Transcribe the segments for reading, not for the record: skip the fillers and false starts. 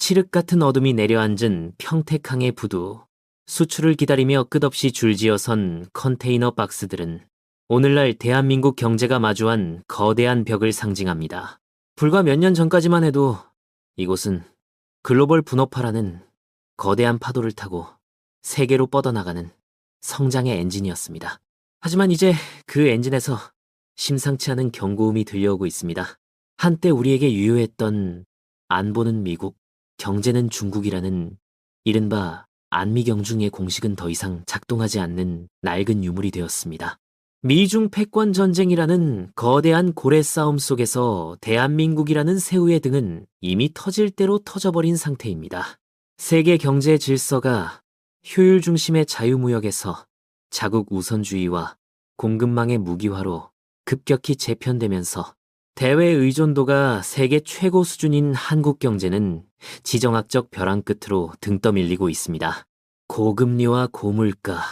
칠흑 같은 어둠이 내려앉은 평택항의 부두, 수출을 기다리며 끝없이 줄지어선 컨테이너 박스들은 오늘날 대한민국 경제가 마주한 거대한 벽을 상징합니다. 불과 몇 년 전까지만 해도 이곳은 글로벌 분업화라는 거대한 파도를 타고 세계로 뻗어나가는 성장의 엔진이었습니다. 하지만 이제 그 엔진에서 심상치 않은 경고음이 들려오고 있습니다. 한때 우리에게 유효했던 안 보는 미국, 경제는 중국이라는 이른바 안미경중의 공식은 더 이상 작동하지 않는 낡은 유물이 되었습니다. 미중 패권 전쟁이라는 거대한 고래 싸움 속에서 대한민국이라는 새우의 등은 이미 터질 대로 터져버린 상태입니다. 세계 경제 질서가 효율 중심의 자유무역에서 자국 우선주의와 공급망의 무기화로 급격히 재편되면서 대외 의존도가 세계 최고 수준인 한국 경제는 지정학적 벼랑 끝으로 등 떠밀리고 있습니다. 고금리와 고물가,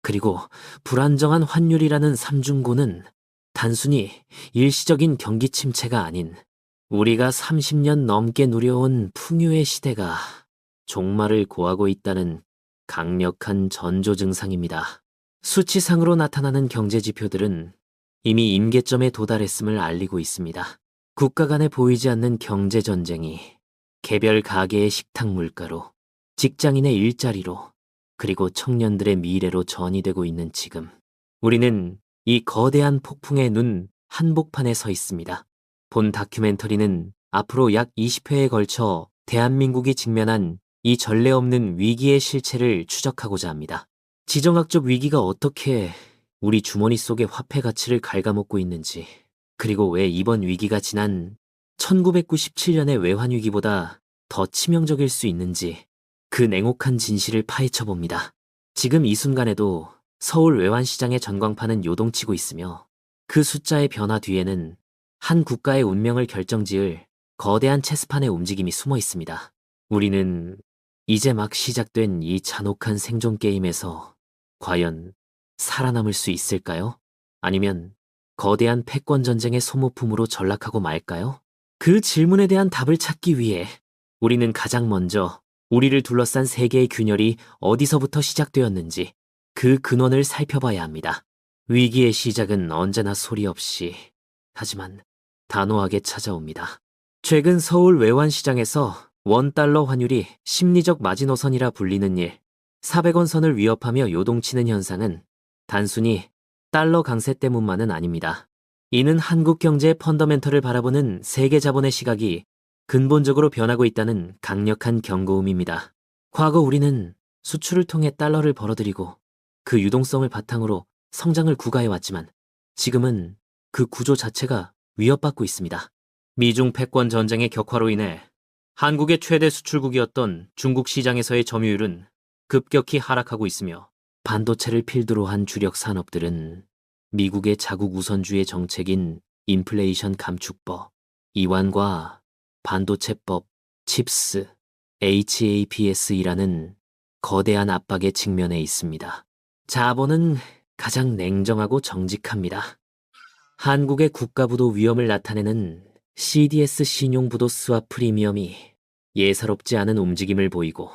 그리고 불안정한 환율이라는 삼중고는 단순히 일시적인 경기 침체가 아닌 우리가 30년 넘게 누려온 풍요의 시대가 종말을 고하고 있다는 강력한 전조 증상입니다. 수치상으로 나타나는 경제 지표들은 이미 임계점에 도달했음을 알리고 있습니다. 국가 간에 보이지 않는 경제 전쟁이 개별 가게의 식탁 물가로, 직장인의 일자리로, 그리고 청년들의 미래로 전이되고 있는 지금, 우리는 이 거대한 폭풍의 눈 한복판에 서 있습니다. 본 다큐멘터리는 앞으로 약 20회에 걸쳐 대한민국이 직면한 이 전례 없는 위기의 실체를 추적하고자 합니다. 지정학적 위기가 어떻게 우리 주머니 속의 화폐 가치를 갉아먹고 있는지, 그리고 왜 이번 위기가 지난 1997년의 외환위기보다 더 치명적일 수 있는지 그 냉혹한 진실을 파헤쳐 봅니다. 지금 이 순간에도 서울 외환시장의 전광판은 요동치고 있으며 그 숫자의 변화 뒤에는 한 국가의 운명을 결정지을 거대한 체스판의 움직임이 숨어 있습니다. 우리는 이제 막 시작된 이 잔혹한 생존 게임에서 과연 살아남을 수 있을까요? 아니면 거대한 패권 전쟁의 소모품으로 전락하고 말까요? 그 질문에 대한 답을 찾기 위해 우리는 가장 먼저 우리를 둘러싼 세계의 균열이 어디서부터 시작되었는지 그 근원을 살펴봐야 합니다. 위기의 시작은 언제나 소리 없이, 하지만 단호하게 찾아옵니다. 최근 서울 외환시장에서 원달러 환율이 심리적 마지노선이라 불리는 일, 400원 선을 위협하며 요동치는 현상은 단순히 달러 강세 때문만은 아닙니다. 이는 한국 경제의 펀더멘털을 바라보는 세계 자본의 시각이 근본적으로 변하고 있다는 강력한 경고음입니다. 과거 우리는 수출을 통해 달러를 벌어들이고 그 유동성을 바탕으로 성장을 구가해왔지만 지금은 그 구조 자체가 위협받고 있습니다. 미중 패권 전쟁의 격화로 인해 한국의 최대 수출국이었던 중국 시장에서의 점유율은 급격히 하락하고 있으며 반도체를 필두로 한 주력 산업들은 미국의 자국 우선주의 정책인 인플레이션 감축법, 이완과 반도체법, 칩스, HAPS이라는 거대한 압박에 직면해 있습니다. 자본은 가장 냉정하고 정직합니다. 한국의 국가부도 위험을 나타내는 CDS 신용부도 스왑 프리미엄이 예사롭지 않은 움직임을 보이고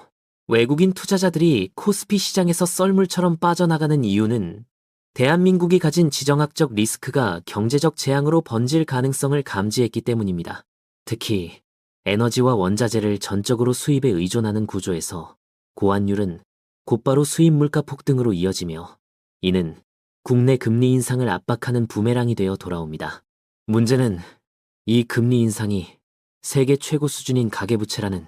외국인 투자자들이 코스피 시장에서 썰물처럼 빠져나가는 이유는 대한민국이 가진 지정학적 리스크가 경제적 재앙으로 번질 가능성을 감지했기 때문입니다. 특히 에너지와 원자재를 전적으로 수입에 의존하는 구조에서 고환율은 곧바로 수입 물가 폭등으로 이어지며 이는 국내 금리 인상을 압박하는 부메랑이 되어 돌아옵니다. 문제는 이 금리 인상이 세계 최고 수준인 가계부채라는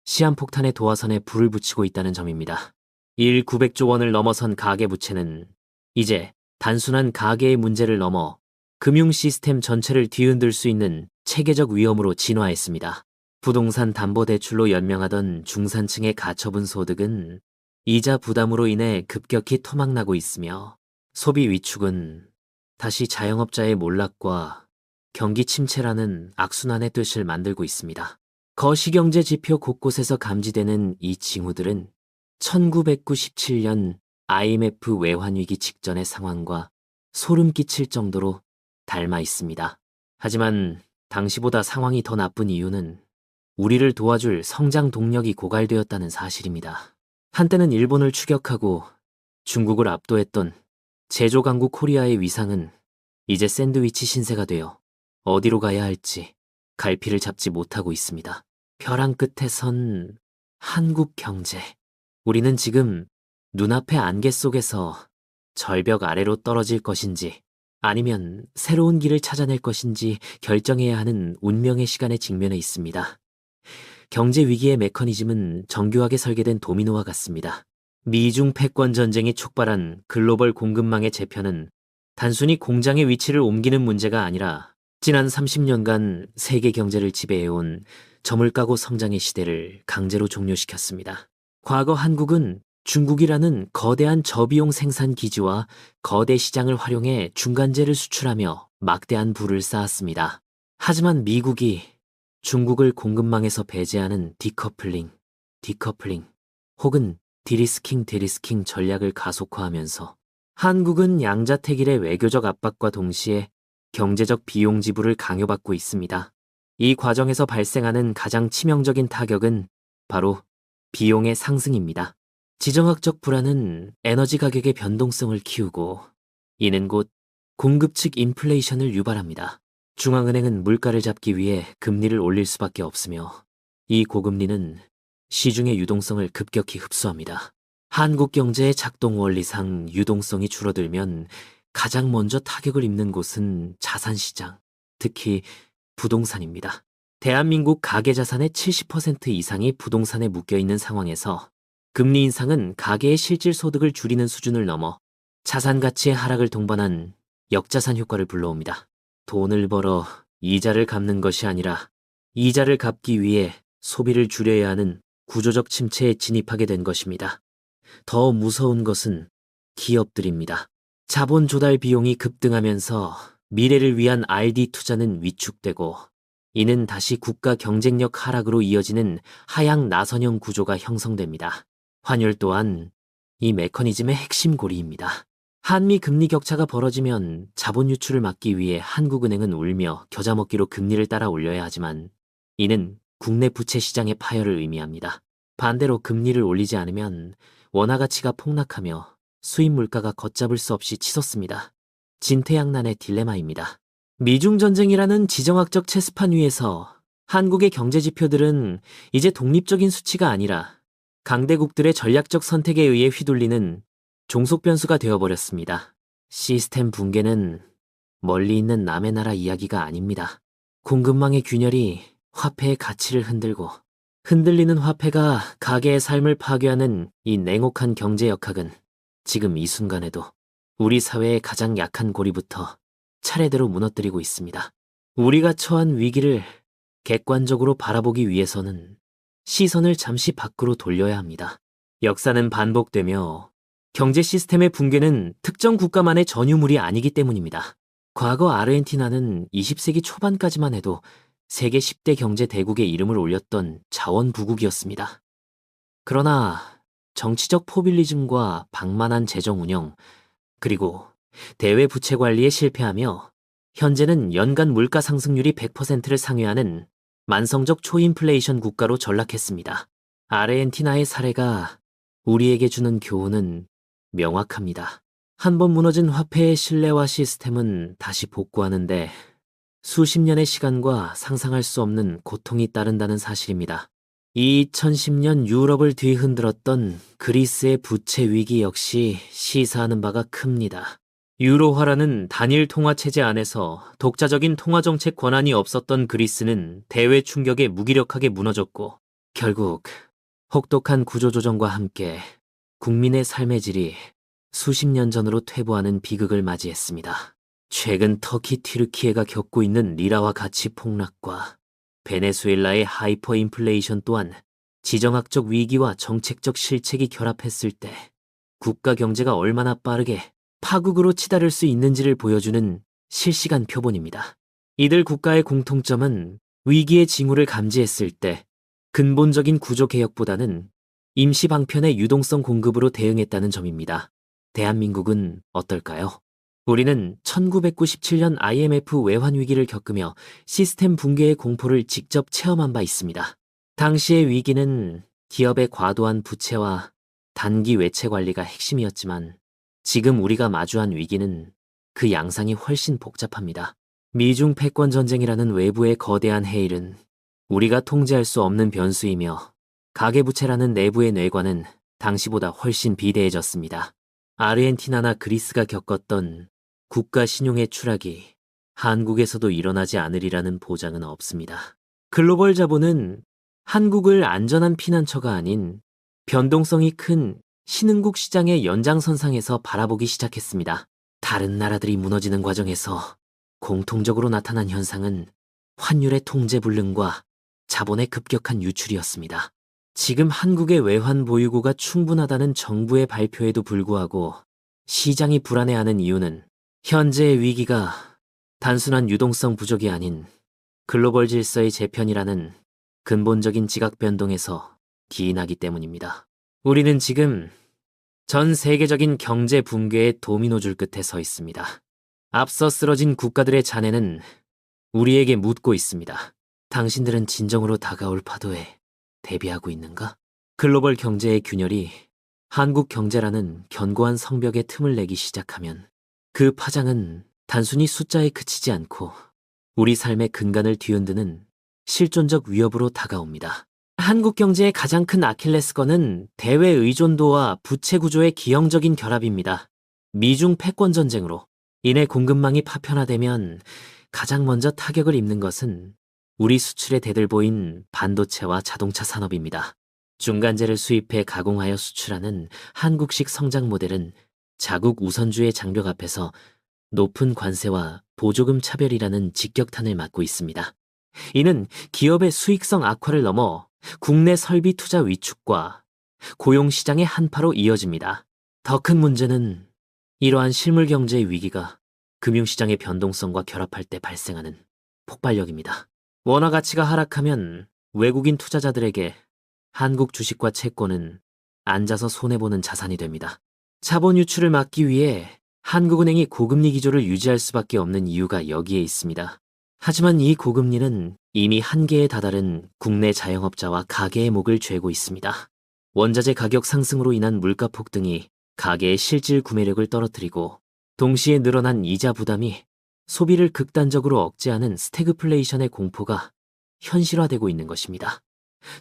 시한폭탄의 도화선에 불을 붙이고 있다는 점입니다. 900조 원을 넘어선 가계부채는 이제 단순한 가계의 문제를 넘어 금융 시스템 전체를 뒤흔들 수 있는 체계적 위험으로 진화했습니다. 부동산 담보대출로 연명하던 중산층의 가처분 소득은 이자 부담으로 인해 급격히 토막나고 있으며 소비 위축은 다시 자영업자의 몰락과 경기 침체라는 악순환의 뜻을 만들고 있습니다. 거시경제 지표 곳곳에서 감지되는 이 징후들은 1997년 IMF 외환위기 직전의 상황과 소름 끼칠 정도로 닮아 있습니다. 하지만 당시보다 상황이 더 나쁜 이유는 우리를 도와줄 성장 동력이 고갈되었다는 사실입니다. 한때는 일본을 추격하고 중국을 압도했던 제조 강국 코리아의 위상은 이제 샌드위치 신세가 되어 어디로 가야 할지 갈피를 잡지 못하고 있습니다. 벼랑 끝에 선 한국 경제. 우리는 지금 눈앞의 안개 속에서 절벽 아래로 떨어질 것인지 아니면 새로운 길을 찾아낼 것인지 결정해야 하는 운명의 시간에 직면해 있습니다. 경제 위기의 메커니즘은 정교하게 설계된 도미노와 같습니다. 미중 패권 전쟁이 촉발한 글로벌 공급망의 재편은 단순히 공장의 위치를 옮기는 문제가 아니라 지난 30년간 세계 경제를 지배해온 저물가고 성장의 시대를 강제로 종료시켰습니다. 과거 한국은 중국이라는 거대한 저비용 생산 기지와 거대 시장을 활용해 중간재를 수출하며 막대한 부를 쌓았습니다. 하지만 미국이 중국을 공급망에서 배제하는 디커플링 혹은 디리스킹 전략을 가속화하면서 한국은 양자택일의 외교적 압박과 동시에 경제적 비용 지불을 강요받고 있습니다. 이 과정에서 발생하는 가장 치명적인 타격은 바로 비용의 상승입니다. 지정학적 불안은 에너지 가격의 변동성을 키우고 이는 곧 공급 측 인플레이션을 유발합니다. 중앙은행은 물가를 잡기 위해 금리를 올릴 수밖에 없으며 이 고금리는 시중의 유동성을 급격히 흡수합니다. 한국 경제의 작동 원리상 유동성이 줄어들면 가장 먼저 타격을 입는 곳은 자산시장, 특히 부동산입니다. 대한민국 가계자산의 70% 이상이 부동산에 묶여있는 상황에서 금리 인상은 가계의 실질 소득을 줄이는 수준을 넘어 자산 가치의 하락을 동반한 역자산 효과를 불러옵니다. 돈을 벌어 이자를 갚는 것이 아니라 이자를 갚기 위해 소비를 줄여야 하는 구조적 침체에 진입하게 된 것입니다. 더 무서운 것은 기업들입니다. 자본 조달 비용이 급등하면서 미래를 위한 R&D 투자는 위축되고 이는 다시 국가 경쟁력 하락으로 이어지는 하향 나선형 구조가 형성됩니다. 환율 또한 이 메커니즘의 핵심 고리입니다. 한미 금리 격차가 벌어지면 자본 유출을 막기 위해 한국은행은 울며 겨자 먹기로 금리를 따라 올려야 하지만 이는 국내 부채 시장의 파열을 의미합니다. 반대로 금리를 올리지 않으면 원화 가치가 폭락하며 수입 물가가 걷잡을 수 없이 치솟습니다. 진퇴양난의 딜레마입니다. 미중 전쟁이라는 지정학적 체스판 위에서 한국의 경제 지표들은 이제 독립적인 수치가 아니라 강대국들의 전략적 선택에 의해 휘둘리는 종속 변수가 되어버렸습니다. 시스템 붕괴는 멀리 있는 남의 나라 이야기가 아닙니다. 공급망의 균열이 화폐의 가치를 흔들고 흔들리는 화폐가 가계의 삶을 파괴하는 이 냉혹한 경제 역학은 지금 이 순간에도 우리 사회의 가장 약한 고리부터 차례대로 무너뜨리고 있습니다. 우리가 처한 위기를 객관적으로 바라보기 위해서는 시선을 잠시 밖으로 돌려야 합니다. 역사는 반복되며 경제 시스템의 붕괴는 특정 국가만의 전유물이 아니기 때문입니다. 과거 아르헨티나는 20세기 초반까지만 해도 세계 10대 경제 대국의 이름을 올렸던 자원부국이었습니다. 그러나 정치적 포퓰리즘과 방만한 재정 운영, 그리고 대외 부채 관리에 실패하며 현재는 연간 물가 상승률이 100%를 상회하는 만성적 초인플레이션 국가로 전락했습니다. 아르헨티나의 사례가 우리에게 주는 교훈은 명확합니다. 한번 무너진 화폐의 신뢰와 시스템은 다시 복구하는데 수십 년의 시간과 상상할 수 없는 고통이 따른다는 사실입니다. 2010년 유럽을 뒤흔들었던 그리스의 부채 위기 역시 시사하는 바가 큽니다. 유로화라는 단일 통화체제 안에서 독자적인 통화정책 권한이 없었던 그리스는 대외 충격에 무기력하게 무너졌고 결국 혹독한 구조조정과 함께 국민의 삶의 질이 수십 년 전으로 퇴보하는 비극을 맞이했습니다. 최근 터키 튀르키예가 겪고 있는 리라화 가치 폭락과 베네수엘라의 하이퍼 인플레이션 또한 지정학적 위기와 정책적 실책이 결합했을 때 국가 경제가 얼마나 빠르게 파국으로 치달을 수 있는지를 보여주는 실시간 표본입니다. 이들 국가의 공통점은 위기의 징후를 감지했을 때 근본적인 구조 개혁보다는 임시 방편의 유동성 공급으로 대응했다는 점입니다. 대한민국은 어떨까요? 우리는 1997년 IMF 외환 위기를 겪으며 시스템 붕괴의 공포를 직접 체험한 바 있습니다. 당시의 위기는 기업의 과도한 부채와 단기 외채 관리가 핵심이었지만 지금 우리가 마주한 위기는 그 양상이 훨씬 복잡합니다. 미중 패권 전쟁이라는 외부의 거대한 해일은 우리가 통제할 수 없는 변수이며 가계부채라는 내부의 뇌관은 당시보다 훨씬 비대해졌습니다. 아르헨티나나 그리스가 겪었던 국가 신용의 추락이 한국에서도 일어나지 않으리라는 보장은 없습니다. 글로벌 자본은 한국을 안전한 피난처가 아닌 변동성이 큰 신흥국 시장의 연장선상에서 바라보기 시작했습니다. 다른 나라들이 무너지는 과정에서 공통적으로 나타난 현상은 환율의 통제 불능과 자본의 급격한 유출이었습니다. 지금 한국의 외환 보유고가 충분하다는 정부의 발표에도 불구하고 시장이 불안해하는 이유는 현재의 위기가 단순한 유동성 부족이 아닌 글로벌 질서의 재편이라는 근본적인 지각 변동에서 기인하기 때문입니다. 우리는 지금 전 세계적인 경제 붕괴의 도미노줄 끝에 서 있습니다. 앞서 쓰러진 국가들의 잔해는 우리에게 묻고 있습니다. 당신들은 진정으로 다가올 파도에 대비하고 있는가? 글로벌 경제의 균열이 한국 경제라는 견고한 성벽에 틈을 내기 시작하면 그 파장은 단순히 숫자에 그치지 않고 우리 삶의 근간을 뒤흔드는 실존적 위협으로 다가옵니다. 한국 경제의 가장 큰 아킬레스건은 대외 의존도와 부채 구조의 기형적인 결합입니다. 미중 패권 전쟁으로 인해 공급망이 파편화되면 가장 먼저 타격을 입는 것은 우리 수출의 대들보인 반도체와 자동차 산업입니다. 중간재를 수입해 가공하여 수출하는 한국식 성장 모델은 자국 우선주의 장벽 앞에서 높은 관세와 보조금 차별이라는 직격탄을 맞고 있습니다. 이는 기업의 수익성 악화를 넘어 국내 설비 투자 위축과 고용시장의 한파로 이어집니다. 더 큰 문제는 이러한 실물 경제의 위기가 금융시장의 변동성과 결합할 때 발생하는 폭발력입니다. 원화 가치가 하락하면 외국인 투자자들에게 한국 주식과 채권은 앉아서 손해보는 자산이 됩니다. 자본 유출을 막기 위해 한국은행이 고금리 기조를 유지할 수밖에 없는 이유가 여기에 있습니다. 하지만 이 고금리는 이미 한계에 다다른 국내 자영업자와 가계의 목을 죄고 있습니다. 원자재 가격 상승으로 인한 물가 폭등이 가계의 실질 구매력을 떨어뜨리고 동시에 늘어난 이자 부담이 소비를 극단적으로 억제하는 스태그플레이션의 공포가 현실화되고 있는 것입니다.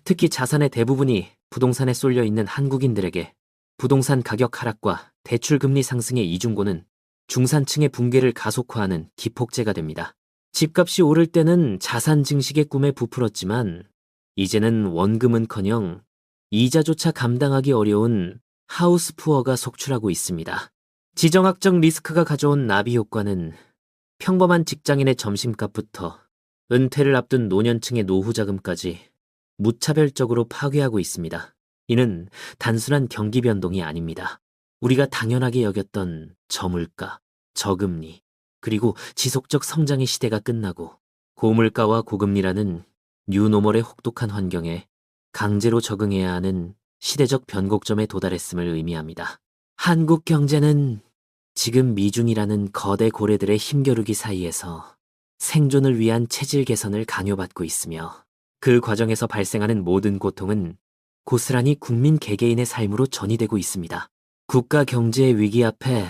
특히 자산의 대부분이 부동산에 쏠려 있는 한국인들에게 부동산 가격 하락과 대출 금리 상승의 이중고는 중산층의 붕괴를 가속화하는 기폭제가 됩니다. 집값이 오를 때는 자산 증식의 꿈에 부풀었지만 이제는 원금은커녕 이자조차 감당하기 어려운 하우스푸어가 속출하고 있습니다. 지정학적 리스크가 가져온 나비 효과는 평범한 직장인의 점심값부터 은퇴를 앞둔 노년층의 노후 자금까지 무차별적으로 파괴하고 있습니다. 이는 단순한 경기 변동이 아닙니다. 우리가 당연하게 여겼던 저물가, 저금리, 그리고 지속적 성장의 시대가 끝나고 고물가와 고금리라는 뉴노멀의 혹독한 환경에 강제로 적응해야 하는 시대적 변곡점에 도달했음을 의미합니다. 한국 경제는 지금 미중이라는 거대 고래들의 힘겨루기 사이에서 생존을 위한 체질 개선을 강요받고 있으며 그 과정에서 발생하는 모든 고통은 고스란히 국민 개개인의 삶으로 전이되고 있습니다. 국가 경제의 위기 앞에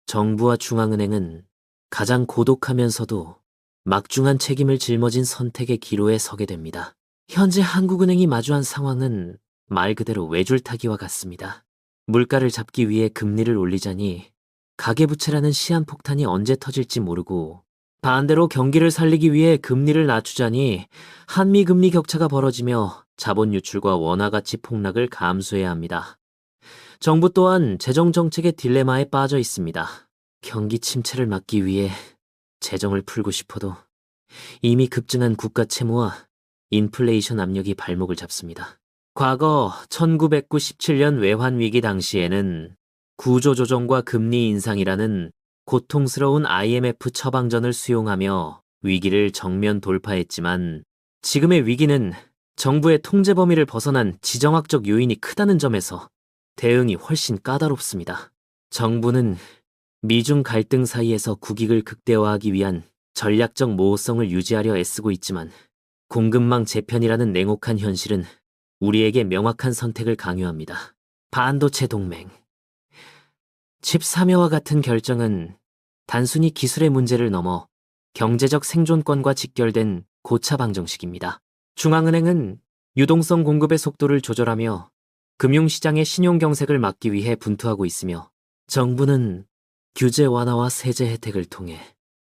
정부와 중앙은행은 가장 고독하면서도 막중한 책임을 짊어진 선택의 기로에 서게 됩니다. 현재 한국은행이 마주한 상황은 말 그대로 외줄타기와 같습니다. 물가를 잡기 위해 금리를 올리자니 가계부채라는 시한폭탄이 언제 터질지 모르고 반대로 경기를 살리기 위해 금리를 낮추자니 한미금리 격차가 벌어지며 자본 유출과 원화 가치 폭락을 감수해야 합니다. 정부 또한 재정정책의 딜레마에 빠져 있습니다. 경기 침체를 막기 위해 재정을 풀고 싶어도 이미 급증한 국가 채무와 인플레이션 압력이 발목을 잡습니다. 과거 1997년 외환위기 당시에는 구조조정과 금리 인상이라는 고통스러운 IMF 처방전을 수용하며 위기를 정면 돌파했지만 지금의 위기는 정부의 통제 범위를 벗어난 지정학적 요인이 크다는 점에서 대응이 훨씬 까다롭습니다. 정부는 미중 갈등 사이에서 국익을 극대화하기 위한 전략적 모호성을 유지하려 애쓰고 있지만 공급망 재편이라는 냉혹한 현실은 우리에게 명확한 선택을 강요합니다. 반도체 동맹. 칩 사묘와 같은 결정은 단순히 기술의 문제를 넘어 경제적 생존권과 직결된 고차 방정식입니다. 중앙은행은 유동성 공급의 속도를 조절하며 금융시장의 신용경색을 막기 위해 분투하고 있으며, 정부는 규제 완화와 세제 혜택을 통해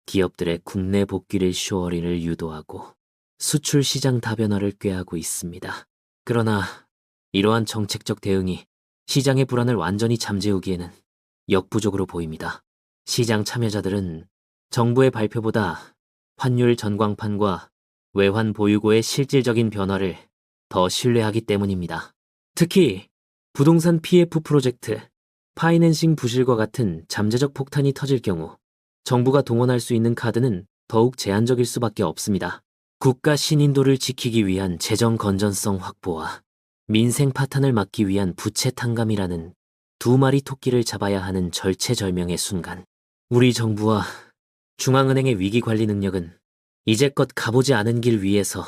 기업들의 국내 복귀를 슈어링을 유도하고 수출 시장 다변화를 꾀하고 있습니다. 그러나 이러한 정책적 대응이 시장의 불안을 완전히 잠재우기에는 역부족으로 보입니다. 시장 참여자들은 정부의 발표보다 환율 전광판과 외환 보유고의 실질적인 변화를 더 신뢰하기 때문입니다. 특히 부동산 PF 프로젝트, 파이낸싱 부실과 같은 잠재적 폭탄이 터질 경우 정부가 동원할 수 있는 카드는 더욱 제한적일 수밖에 없습니다. 국가 신인도를 지키기 위한 재정 건전성 확보와 민생 파탄을 막기 위한 부채 탕감이라는 두 마리 토끼를 잡아야 하는 절체절명의 순간, 우리 정부와 중앙은행의 위기 관리 능력은 이제껏 가보지 않은 길 위에서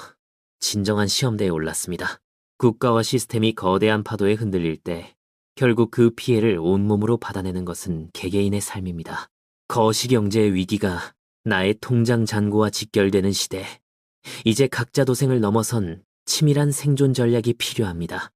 진정한 시험대에 올랐습니다. 국가와 시스템이 거대한 파도에 흔들릴 때 결국 그 피해를 온몸으로 받아내는 것은 개개인의 삶입니다. 거시경제의 위기가 나의 통장 잔고와 직결되는 시대, 이제 각자 도생을 넘어선 치밀한 생존 전략이 필요합니다.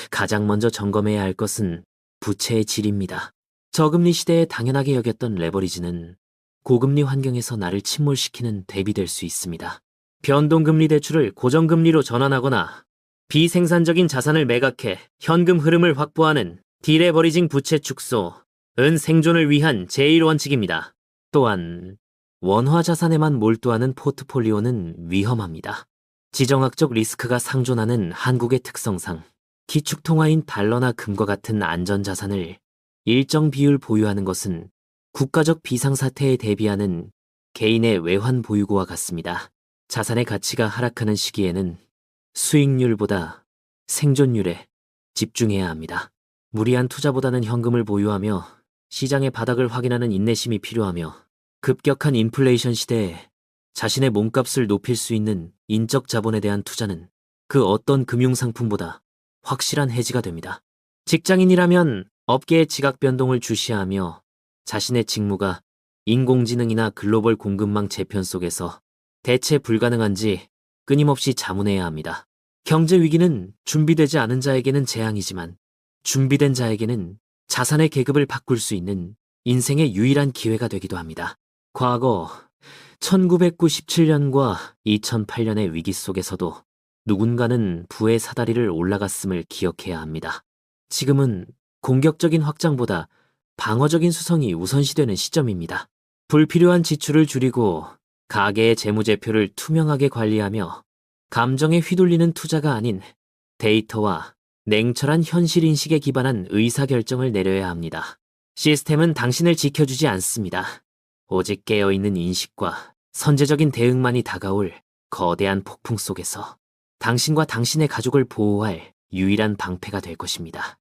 가장 먼저 점검해야 할 것은 부채의 질입니다. 저금리 시대에 당연하게 여겼던 레버리지는 고금리 환경에서 나를 침몰시키는 대비될 수 있습니다. 변동금리 대출을 고정금리로 전환하거나 비생산적인 자산을 매각해 현금 흐름을 확보하는 디레버리징 부채 축소은 생존을 위한 제1원칙입니다. 또한 원화 자산에만 몰두하는 포트폴리오는 위험합니다. 지정학적 리스크가 상존하는 한국의 특성상 기축통화인 달러나 금과 같은 안전자산을 일정 비율 보유하는 것은 국가적 비상사태에 대비하는 개인의 외환 보유고와 같습니다. 자산의 가치가 하락하는 시기에는 수익률보다 생존율에 집중해야 합니다. 무리한 투자보다는 현금을 보유하며 시장의 바닥을 확인하는 인내심이 필요하며, 급격한 인플레이션 시대에 자신의 몸값을 높일 수 있는 인적 자본에 대한 투자는 그 어떤 금융상품보다 확실한 해지가 됩니다. 직장인이라면 업계의 지각 변동을 주시하며 자신의 직무가 인공지능이나 글로벌 공급망 재편 속에서 대체 불가능한지 끊임없이 자문해야 합니다. 경제 위기는 준비되지 않은 자에게는 재앙이지만 준비된 자에게는 자산의 계급을 바꿀 수 있는 인생의 유일한 기회가 되기도 합니다. 과거 1997년과 2008년의 위기 속에서도 누군가는 부의 사다리를 올라갔음을 기억해야 합니다. 지금은 공격적인 확장보다 방어적인 수성이 우선시되는 시점입니다. 불필요한 지출을 줄이고 가계의 재무제표를 투명하게 관리하며 감정에 휘둘리는 투자가 아닌 데이터와 냉철한 현실인식에 기반한 의사결정을 내려야 합니다. 시스템은 당신을 지켜주지 않습니다. 오직 깨어있는 인식과 선제적인 대응만이 다가올 거대한 폭풍 속에서 당신과 당신의 가족을 보호할 유일한 방패가 될 것입니다.